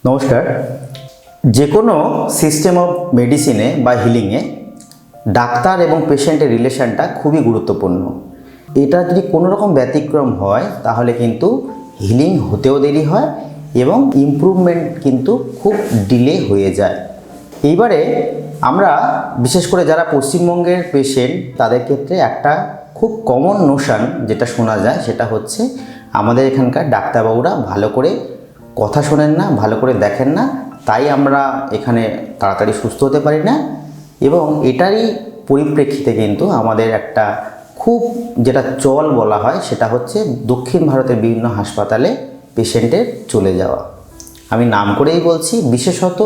নমস্কার। যে কোনো সিস্টেম অফ মেডিসিনে বা হিলিংয়ে ডাক্তার এবং পেশেন্টের রিলেশনটা খুবই গুরুত্বপূর্ণ। এটা যদি কোনো রকম ব্যতিক্রম হয় তাহলে কিন্তু হিলিং হতেও দেরি হয় এবং ইমপ্রুভমেন্ট কিন্তু খুব ডিলে হয়ে যায়। এইবারে আমরা বিশেষ করে যারা পশ্চিমবঙ্গের পেশেন্ট তাদের ক্ষেত্রে একটা খুব কমন নোশন যেটা শোনা যায় সেটা হচ্ছে আমাদের এখানকার ডাক্তারবাবুরা ভালো করে কথা শোনেন না, ভালো করে দেখেন না, তাই আমরা এখানে তাড়াতাড়ি সুস্থ হতে পারি না। এবং এটারই পরিপ্রেক্ষিতে কিন্তু আমাদের একটা খুব যেটা চল বলা হয় সেটা হচ্ছে দক্ষিণ ভারতের বিভিন্ন হাসপাতালে পেশেন্টের চলে যাওয়া। আমি নাম করেই বলছি, বিশেষত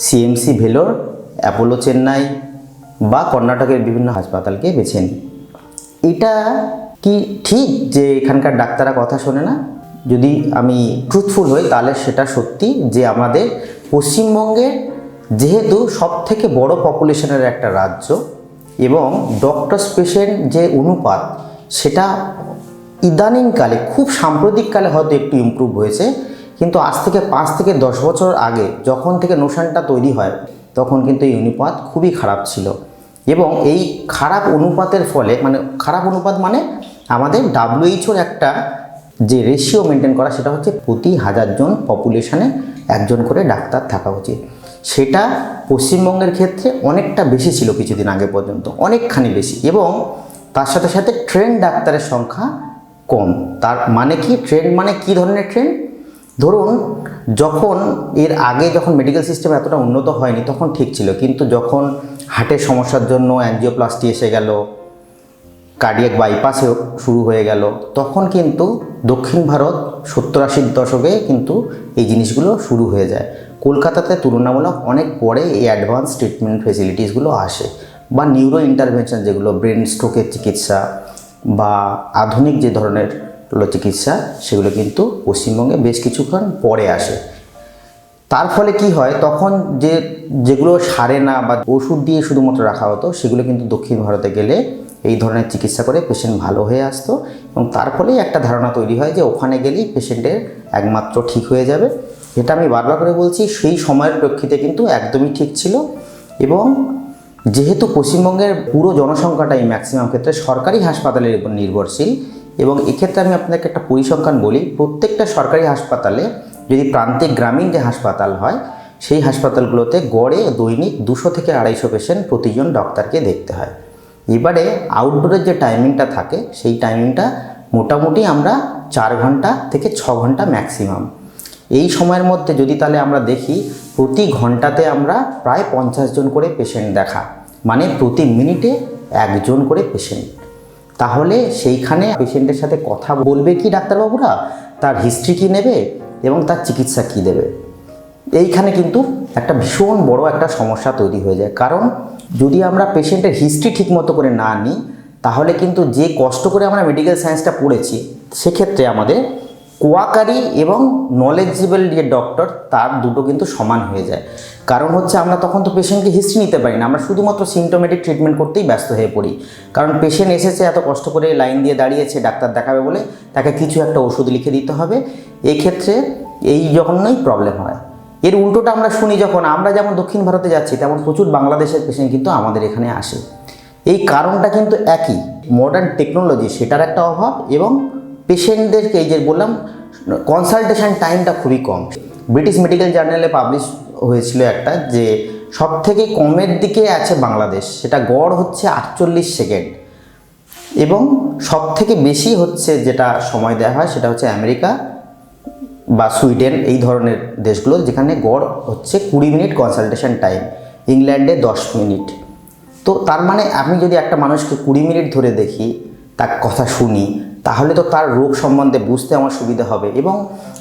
সিএমসি ভেলোর, অ্যাপোলো চেন্নাই বা কর্ণাটকের বিভিন্ন হাসপাতালকে বেছে নিই। এটা কি ঠিক যে এখানকার ডাক্তাররা কথা শোনে না? যদি আমি ট্রুথফুল হই তাহলে সেটা সত্যি যে আমাদের পশ্চিমবঙ্গে যেহেতু সবথেকে বড় পপুলেশনের একটা রাজ্য এবং ডক্টরস পেশেন্ট যে অনুপাত সেটা ইদানিংকালে খুব সাম্প্রতিককালে হয়তো একটু ইমপ্রুভ হয়েছে, কিন্তু আজ থেকে 5 থেকে 10 বছর আগে যখন থেকে নোশনটা তৈরি হয় তখন কিন্তু এই অনুপাত খুবই খারাপ ছিল। এবং এই খারাপ অনুপাতের ফলে খারাপ অনুপাত মানে আমাদের WHO একটা যে রেশিও মেনটেন করা সেটা হচ্ছে প্রতি 1000 জন পপুলেশনে একজন করে ডাক্তার থাকা উচিত। সেটা পশ্চিমবঙ্গের ক্ষেত্রে অনেকটা বেশি ছিল কিছুদিন আগে পর্যন্ত, অনেকখানি বেশি। এবং তার সাথে সাথে ট্রেন্ড ডাক্তারের সংখ্যা কম। তার মানে কি? ট্রেন্ড মানে কি ধরনের ট্রেন্ড? ধরুন যখন এর আগে যখন মেডিকেল সিস্টেম এতটা উন্নত হয়নি তখন ঠিক ছিল, কিন্তু যখন হার্টের সমস্যার জন্য অ্যাঞ্জিওপ্লাস্টি এসে গেল, কার্ডিয়াক বাইপাসে শুরু হয়ে গেল, তখন কিন্তু দক্ষিণ ভারত 70-80 দশকে কিন্তু এই জিনিসগুলো শুরু হয়ে যায়। কলকাতাতে তুলনামূলক অনেক পরে এই অ্যাডভান্স ট্রিটমেন্ট ফেসিলিটিসগুলো আসে, বা নিউরো ইন্টারভেনশন যেগুলো ব্রেন স্ট্রোকের চিকিৎসা বা আধুনিক যে ধরনের চিকিৎসা সেগুলো কিন্তু পশ্চিমবঙ্গে বেশ কিছুক্ষণ পরে আসে। তার ফলে কি হয়, তখন যেগুলো সারে না বা ওষুধ দিয়ে শুধুমাত্র রাখা হতো সেগুলো কিন্তু দক্ষিণ ভারতে গেলে এই ধরনের চিকিৎসা করে পেশেন্ট ভালো হয়ে আসতো। এবং তার ফলেই একটা ধারণা তৈরি হয় যে ওখানে গেলেই পেশেন্টের একমাত্র ঠিক হয়ে যাবে। এটা আমি বারবার করে বলছি, সেই সময়ের প্রেক্ষিতে কিন্তু একদমই ঠিক ছিল। এবং যেহেতু পশ্চিমবঙ্গের পুরো জনসংখ্যাটাই ম্যাক্সিমাম ক্ষেত্রে সরকারি হাসপাতালের উপর নির্ভরশীল, এবং এক্ষেত্রে আমি আপনাকে একটা পরিসংখ্যান বলি, প্রত্যেকটা সরকারি হাসপাতালে যদি প্রান্তিক গ্রামীণ যে হাসপাতাল হয় সেই হাসপাতালগুলোতে গড়ে দৈনিক 200 থেকে 250 পেশেন্ট প্রতিজন ডক্টরকে দেখতে হয়। এবারে আউটডোরের যে টাইমিংটা থাকে সেই টাইমিংটা মোটামুটি আমরা 4 ঘন্টা থেকে 6 ঘন্টা ম্যাক্সিমাম। এই সময়ের মধ্যে যদি তাহলে আমরা দেখি প্রতি ঘন্টাতে আমরা প্রায় 50 জন করে পেশেন্ট দেখা, মানে প্রতি মিনিটে 1 জন করে পেশেন্ট। তাহলে সেইখানে পেশেন্টের সাথে কথা বলবে কি ডাক্তারবাবুরা, তার হিস্ট্রি কী নেবে এবং তার চিকিৎসা কী দেবে, এইখানে কিন্তু একটা ভীষণ বড় একটা সমস্যা তৈরি হয়ে যায়। কারণ যদি আমরা পেশেন্টের হিস্ট্রি ঠিকমতো করে না নিই তাহলে কিন্তু যে কষ্ট করে আমরা মেডিকেল সায়েন্সটা পড়েছি সেক্ষেত্রে আমাদের কোয়াকারি এবং নলেজেবল যে ডক্টর তার দুটো কিন্তু সমান হয়ে যায়। কারণ হচ্ছে আমরা তখন তো পেশেন্টকে হিস্ট্রি নিতে পারি না, আমরা শুধুমাত্র সিমটোমেটিক ট্রিটমেন্ট করতেই ব্যস্ত হয়ে পড়ি। কারণ পেশেন্ট এসেছে, এত কষ্ট করে লাইন দিয়ে দাঁড়িয়েছে ডাক্তার দেখাবে বলে, তাকে কিছু একটা ওষুধ লিখে দিতে হবে। এক্ষেত্রে এই জন্যই প্রবলেম হয়। এর উল্টোটা আমরা শুনি, যখন আমরা যেমন দক্ষিণ ভারতে যাচ্ছি তেমন প্রচুর বাংলাদেশের পেশেন্ট কিন্তু আমাদের এখানে আসে। এই কারণটা কিন্তু একই, মডার্ন টেকনোলজি সেটার একটা অভাব, এবং পেশেন্টদেরকে এই যে বললাম কনসালটেশন টাইমটা খুবই কম। ব্রিটিশ মেডিকেল জার্নালে পাবলিশ হয়েছিল একটা, যে সব থেকে কমের দিকে আছে বাংলাদেশ, সেটা গড় হচ্ছে 48 সেকেন্ড। এবং সব থেকে বেশি হচ্ছে যেটা সময় দেওয়া হয় সেটা হচ্ছে আমেরিকা বা সুইডেন, এই ধরনের দেশগুলো, যেখানে গড় হচ্ছে 20 মিনিট কনসালটেশন টাইম, ইংল্যান্ডে 10 মিনিট। তো তার মানে আমি যদি একটা মানুষকে 20 মিনিট ধরে দেখি, তার কথা শুনি, তাহলে তো তার রোগ সম্বন্ধে বুঝতে আমার সুবিধা হবে। এবং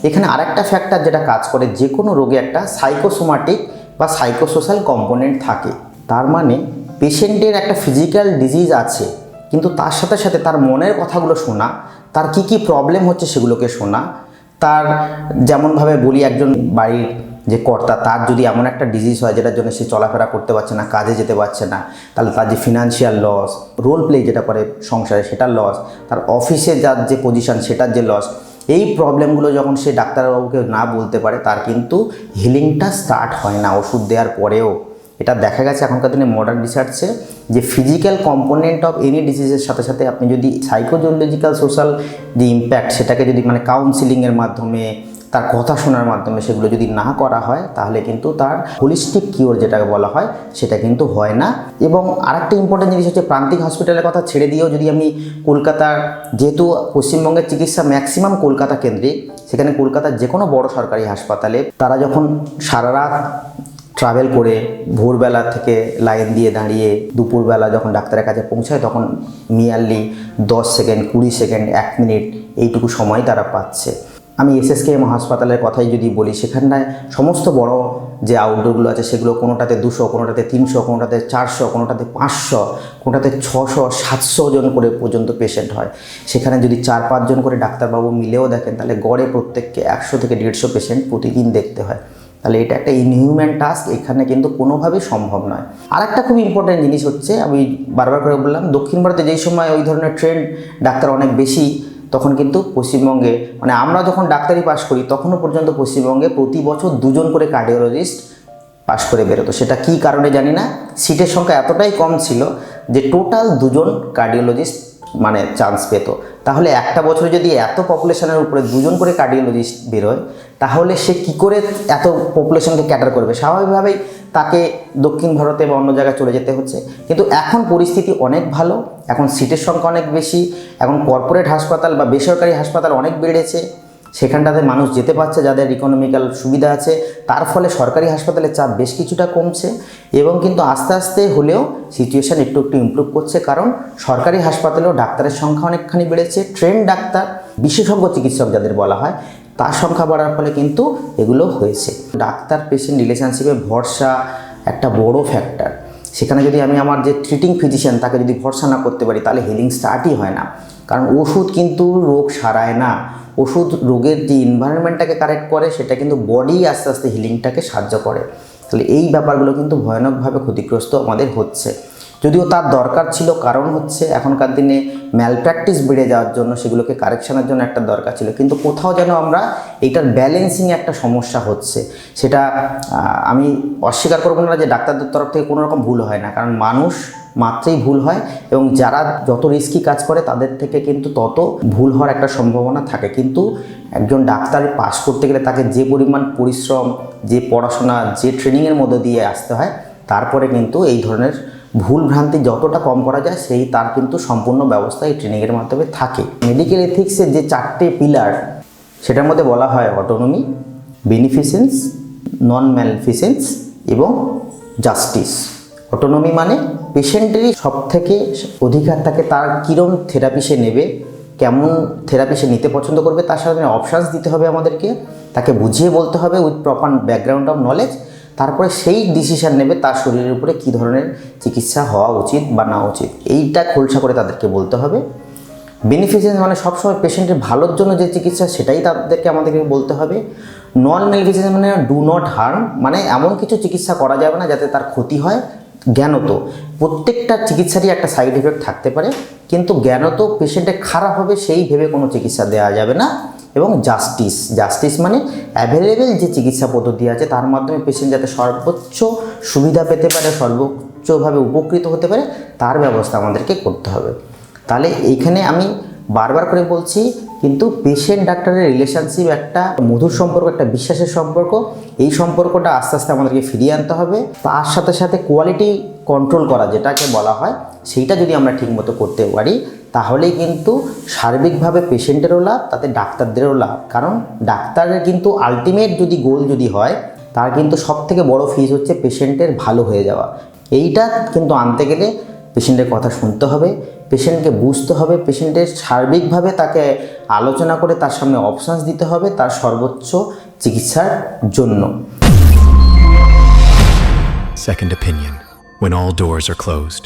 এখানে আরেকটা ফ্যাক্টর যেটা কাজ করে, যে কোনো রোগে একটা সাইকোসোমাটিক বা সাইকোসোশ্যাল কম্পোনেন্ট থাকে। তার মানে পেশেন্টের একটা ফিজিক্যাল ডিজিজ আছে, কিন্তু তার সাথে সাথে তার মনের কথাগুলো শোনা, তার কি কি প্রবলেম হচ্ছে সেগুলোকে শোনা, তার যেমনভাবে বলি একজন বাড়ির যে কর্তা, তার যদি এমন একটা ডিজিজ হয় যেটার জন্য সে চলাফেরা করতে পারছে না, কাজে যেতে পারছে না, তাহলে তার যে ফিনান্সিয়াল লস, রোল প্লে যেটা করে সংসারে সেটার লস, তার অফিসে যার যে পজিশন সেটার যে লস, এই প্রবলেমগুলো যখন সে ডাক্তারবাবুকে না বলতে পারে, তার কিন্তু হিলিংটা স্টার্ট হয় না ওষুধ দেওয়ার পরেও। এটা দেখা গেছে এখনকার দিনে মডার্ন রিসার্চে, যে ফিজিক্যাল কম্পোনেন্ট অফ এনি ডিজিজের সাথে সাথে আপনি যদি সাইকোলজিক্যাল সোশ্যাল যে ইম্প্যাক্ট, সেটাকে যদি মানে কাউন্সিলিংয়ের মাধ্যমে, তার কথা শোনার মাধ্যমে সেগুলো যদি না করা হয়, তাহলে কিন্তু তার হোলিস্টিক কিওর যেটাকে বলা হয় সেটা কিন্তু হয় না। এবং আরেকটা ইম্পর্টেন্ট জিনিস হচ্ছে, প্রান্তিক হসপিটালের কথা ছেড়ে দিয়েও যদি আমি কলকাতার, যেহেতু পশ্চিমবঙ্গের চিকিৎসা ম্যাক্সিমাম কলকাতা কেন্দ্রিক, সেখানে কলকাতার যে কোনো বড় সরকারি হাসপাতালে তারা যখন সারা রাত ট্রাভেল করে ভোরবেলা থেকে লাইন দিয়ে দাঁড়িয়ে দুপুরবেলা যখন ডাক্তারের কাছে পৌঁছায়, তখন নিয়ারলি 10 সেকেন্ড, 20 সেকেন্ড, 1 মিনিট এইটুকু সময় তারা পাচ্ছে। আমি SSKM হাসপাতালের কথাই যদি বলি, সেখানটায় সমস্ত বড় যে আউটডোরগুলো আছে সেগুলো কোনোটাতে 200, কোনোটাতে 300, কোনোটাতে 400, কোনোটাতে 500, কোনোটাতে 600, 700 জন করে পর্যন্ত পেশেন্ট হয়। সেখানে যদি 4-5 জন করে ডাক্তারবাবু মিলেও দেখেন, তাহলে গড়ে প্রত্যেককে 100 থেকে 150 পেশেন্ট প্রতিদিন দেখতে হয়। তাহলে এটা একটা ইনহিউম্যান টাস্ক, এখানে কিন্তু কোনোভাবেই সম্ভব নয়। আর একটা খুব ইম্পর্টেন্ট জিনিস হচ্ছে, আমি বারবার করে বললাম, দক্ষিণ ভারতে যেই সময় ওই ধরনের ট্রেন্ড ডাক্তার অনেক বেশি, তখন কিন্তু পশ্চিমবঙ্গে, মানে আমরা যখন ডাক্তারি পাস করি তখনও পর্যন্ত পশ্চিমবঙ্গে প্রতি বছর 2 জন করে কার্ডিওলজিস্ট পাস করে বেরোতো। সেটা কী কারণে জানি না, সিটের সংখ্যা এতটাই কম ছিল যে টোটাল 2 জন কার্ডিওলজিস্ট মানে চান্স পেত। তাহলে একটা বছরে যদি এত পপুলেশনের উপরে 2 জন করে কার্ডিওলজিস্ট বেরোয়, তাহলে সে কি করে এত পপুলেশনকে ক্যাটার করবে? স্বাভাবিকভাবেই তাকে দক্ষিণ ভারতে বা অন্য জায়গায় চলে যেতে হচ্ছে। কিন্তু এখন পরিস্থিতি অনেক ভালো, এখন সিটের সংখ্যা অনেক বেশি, এখন কর্পোরেট হাসপাতাল বা বেসরকারি হাসপাতাল অনেক বেড়েছে, সেখানটাতে মানুষ যেতে পারছে যাদের ইকোনমিক্যাল সুবিধা আছে। তার ফলে সরকারি হাসপাতালের চাপ বেশ কিছুটা কমছে, এবং কিন্তু আস্তে আস্তে হলেও সিচুয়েশান একটু ইমপ্রুভ করছে, কারণ সরকারি হাসপাতালেও ডাক্তারের সংখ্যা অনেকখানি বেড়েছে। ট্রেন্ড ডাক্তার, বিশেষজ্ঞ চিকিৎসক যাদের বলা হয়, তার সংখ্যা বাড়ার ফলে কিন্তু এগুলো হয়েছে। ডাক্তার পেশেন্ট রিলেশনশিপে ভরসা একটা বড় ফ্যাক্টর। সেখানে যদি আমি আমার যে ট্রিটিং ফিজিশিয়ান তাকে যদি ভরসা না করতে পারি, তাহলে হিলিং স্টার্টই হয় না। কারণ ওষুধ কিন্তু রোগ সারায় না, ওষুধ রোগের যে এনভায়রনমেন্টটাকে কারেক্ট করে, সেটা কিন্তু বডি আস্তে আস্তে হিলিংটাকে সাহায্য করে। তাহলে এই ব্যাপারগুলো কিন্তু ভয়ানকভাবে ক্ষতিগ্রস্ত আমাদের হচ্ছে, যদিও তার দরকার ছিল। কারণ হচ্ছে এখনকার দিনে ম্যালপ্র্যাকটিস বেড়ে যাওয়ার জন্য সেগুলোকে কারেকশানের জন্য একটা দরকার ছিল, কিন্তু কোথাও যেন আমরা এইটার ব্যালেন্সিং একটা সমস্যা হচ্ছে। সেটা আমি অস্বীকার করবো না যে ডাক্তারদের তরফ থেকে কোনো রকম ভুল হয় না, কারণ মানুষ মাত্রেই ভুল হয়, এবং যারা যত রিস্কি কাজ করে তাদের থেকে কিন্তু তত ভুল হওয়ার একটা সম্ভাবনা থাকে। কিন্তু একজন ডাক্তার পাস করতে গেলে তাকে যে পরিমাণ পরিশ্রম, যে পড়াশোনা, যে ট্রেনিংয়ের মধ্যে দিয়ে আসতে হয়, তারপরে কিন্তু এই ধরনের ভুল ভ্রান্তি যতটা কম করা যায় তার কিন্তু সম্পূর্ণ ব্যবস্থা এই ট্রেনিংয়ের মাধ্যমে থাকে। মেডিকেল এথিক্সের যে 4টে পিলার, সেটার মধ্যে বলা হয় অটোনমি, বেনিফিসেন্স, নন ম্যালফিসেন্স এবং জাস্টিস। অটোনমি মানে পেশেন্টেরই সব থেকে অধিকার থাকে তার কীরকম থেরাপি সে নেবে, কেমন থেরাপি সে নিতে পছন্দ করবে, তার সাথে অপশানস দিতে হবে আমাদেরকে, তাকে বুঝিয়ে বলতে হবে with proper background of knowledge. তারপরে সেই ডিসিশান নেবে তার শরীরের উপরে কী ধরনের চিকিৎসা হওয়া উচিত বা না উচিত, এইটা খোলসা করে তাদেরকে বলতে হবে। বেনিফিসিয়েন্স মানে সবসময় পেশেন্টের ভালোর জন্য যে চিকিৎসা, সেটাই আমাদেরকে বলতে হবে। নন মেলফিসিয়েন্স মানে ডু নট হার্ম, মানে এমন কিছু চিকিৎসা করা যাবে না যাতে তার ক্ষতি হয়। জ্ঞানত প্রত্যেকটা চিকিৎসারই একটা সাইড এফেক্ট থাকতে পারে, কিন্তু জ্ঞানত পেশেন্টের খারাপ হবে সেই ভেবে কোনো চিকিৎসা দেওয়া যাবে না। এবং জাস্টিস মানে অ্যাভেলেবেল যে চিকিৎসা পদ্ধতি আছে তার মাধ্যমে পেশেন্ট যাতে সর্বোচ্চ সুবিধা পেতে পারে, সর্বোচ্চভাবে উপকৃত হতে পারে, তার ব্যবস্থা আমাদেরকে করতে হবে। তাহলে এইখানে আমি বারবার করে বলছি, কিন্তু পেশেন্ট ডাক্তারের রিলেশনশিপ একটা মধুর সম্পর্ক, একটা বিশ্বাসের সম্পর্ক। এই সম্পর্কটা আস্তে আস্তে আমাদেরকে ফিরিয়ে আনতে হবে। তার সাথে সাথে কোয়ালিটি কন্ট্রোল করা যেটাকে বলা হয়, সেইটা যদি আমরা ঠিকমতো করতে পারি, তাহলেই কিন্তু সার্বিকভাবে পেশেন্টেরও লাভ, তাতে ডাক্তারদেরও লাভ। কারণ ডাক্তারের কিন্তু আলটিমেট যদি গোল যদি হয়, তার কিন্তু সবথেকে বড় ফিজ হচ্ছে পেশেন্টের ভালো হয়ে যাওয়া। এইটা কিন্তু আনতে গেলে পেশেন্টের কথা শুনতে হবে, পেশেন্টকে বুঝতে হবে, পেশেন্টের সার্বিকভাবে তাকে আলোচনা করে তার সামনে অপশানস দিতে হবে তার সর্বোচ্চ চিকিৎসার জন্য। Second opinion, when all doors are closed.